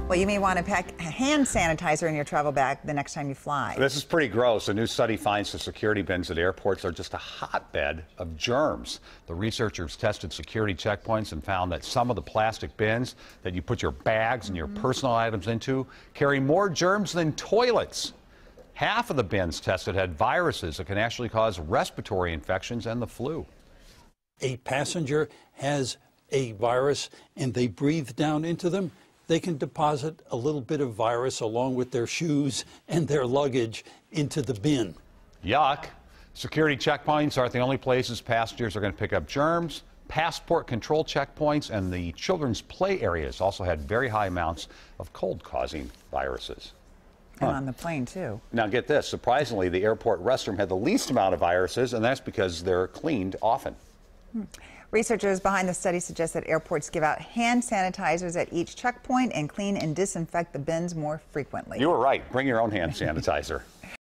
Well, you may want to pack hand sanitizer in your travel bag the next time you fly. This is pretty gross. A new study finds the security bins at airports are just a hotbed of germs. The researchers tested security checkpoints and found that some of the plastic bins that you put your bags and your personal items into carry more germs than toilets. Half of the bins tested had viruses that can actually cause respiratory infections and the flu. A passenger has a virus and they breathe down into them, they can deposit a little bit of virus along with their shoes and their luggage into the bin. Yuck. Security checkpoints aren't the only places passengers are going to pick up germs. Passport control checkpoints and the children's play areas also had very high amounts of cold-causing viruses. And on the plane, too. Now get this, surprisingly, the airport restroom had the least amount of viruses, and that's because they're cleaned often. Researchers behind the study suggest that airports give out hand sanitizers at each checkpoint and clean and disinfect the bins more frequently. You were right. Bring your own hand sanitizer.